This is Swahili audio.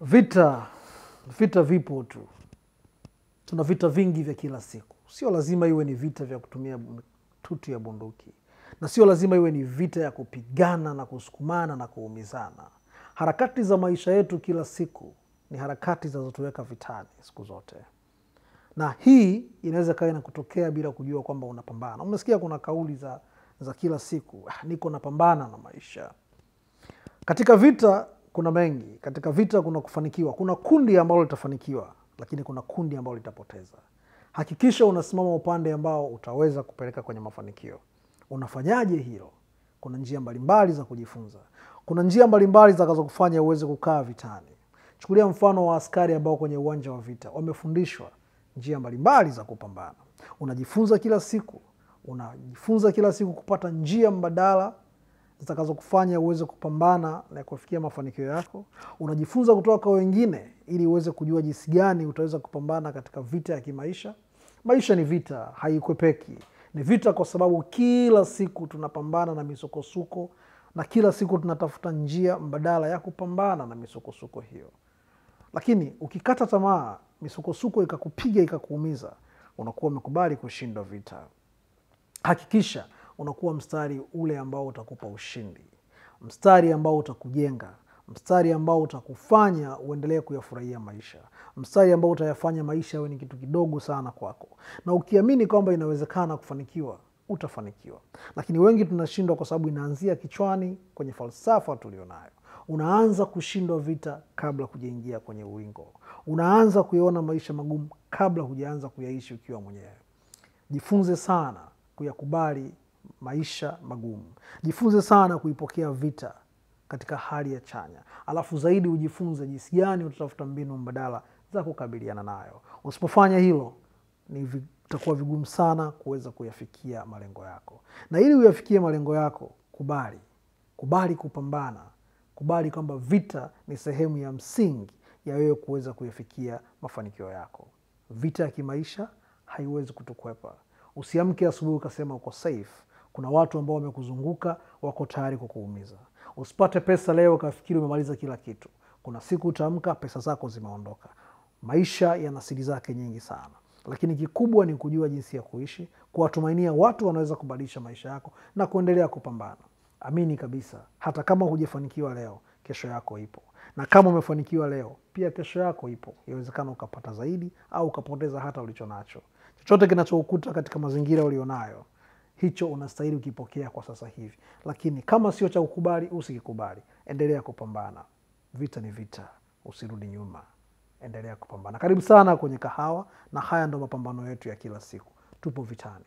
Vita vipo tu. Tuna vita vingi vya kila siku. Sio lazima iwe ni vita vya kutumia tutu ya bunduki. Na sio lazima iwe ni vita ya kupigana na kusukumana na kuumizana. Harakati za maisha yetu kila siku ni harakati zinazotuweka vitani siku zote. Na hii inaweza kawa inakutokea bila kujua kwamba unapambana. Umesikia kuna kauli za kila siku, niko napambana na maisha. Katika vita kuna mengi, katika vita kuna kufanikiwa. Kuna kundi ambalo litafanikiwa, lakini kuna kundi ambalo litapoteza. Hakikisha unasimama upande ambao utaweza kupeleka kwenye mafanikio. Unafanyaje hilo? Kuna njia mbalimbali za kujifunza. Kuna njia mbalimbali zitakazokufanya uweze kukaa vitani. Chukulia mfano wa askari ambao kwenye uwanja wa vita wamefundishwa njia mbalimbali za kupambana. Unajifunza kila siku kupata njia mbadala zitakazokufanya uweze kupambana na kufikia mafanikio yako. Unajifunza kutoka kwa wengine ili uweze kujua jinsi gani utaweza kupambana katika vita ya kimaisha. Maisha ni vita, haikwepeki. Ni vita kwa sababu kila siku tunapambana na misukosuko na kila siku tunatafuta njia mbadala ya kupambana na misukosuko hiyo. Lakini ukikata tamaa, misukosuko ikakupiga ikakuumiza, unakuwa umekubali kushindwa vita. Hakikisha unakuwa mstari ule ambao utakupa ushindi, mstari ambao utakujenga, mstari ambao utakufanya uendelee kuyafurahia maisha, mstari ambao utayafanya maisha yawe ni kitu kidogo sana kwako. Na ukiamini kwamba inawezekana kufanikiwa, utafanikiwa. Lakini wengi tunashindwa kwa sababu inaanzia kichwani kwenye falsafa tulionayo. Unaanza kushindwa vita kabla kujaingia kwenye uwingo. Unaanza kuyaona maisha magumu kabla hujaanza kuyaishi ukiwa mwenyewe. Jifunze sana kuyakubali maisha magumu. Jifunze sana kuipokea vita katika hali ya chanya. Alafu zaidi ujifunze jinsi gani utatafuta mbinu mbadala za kukabiliana nayo. Usipofanya hilo, itakuwa vigumu sana kuweza kuyafikia malengo yako. Na ili uyafikie malengo yako, kubali kupambana. Kubali kwamba vita ni sehemu ya msingi ya wewe kuweza kuyafikia mafanikio yako. Vita ya kimaisha haiwezi kutukwepa. Usiamke asubuhi ukasema uko safe. Kuna watu ambao wamekuzunguka wako tayari kukuumiza. Usipate pesa leo ukafikiri umemaliza kila kitu. Kuna siku utaamka pesa zako zimeondoka. Maisha yana siri zake nyingi sana. Lakini kikubwa ni kujua jinsi ya kuishi, kuwatumainia watu wanaweza kubadilisha maisha yako na kuendelea kupambana. Amini kabisa, hata kama hujafanikiwa leo, kesho yako ipo. Na kama umefanikiwa leo, pia kesho yako ipo. Inawezekana ukapata zaidi au ukapoteza hata ulicho nacho. Chochote kinachokukuta katika mazingira ulionayo, hicho unastahili ukipokea kwa sasa hivi. Lakini kama sio cha kukubali, usikikubali. Endelea kupambana. Vita ni vita, usirudi nyuma. Endelea kupambana. Karibu sana kwenye Kahawa, na haya ndo mapambano yetu ya kila siku. Tupo vitani.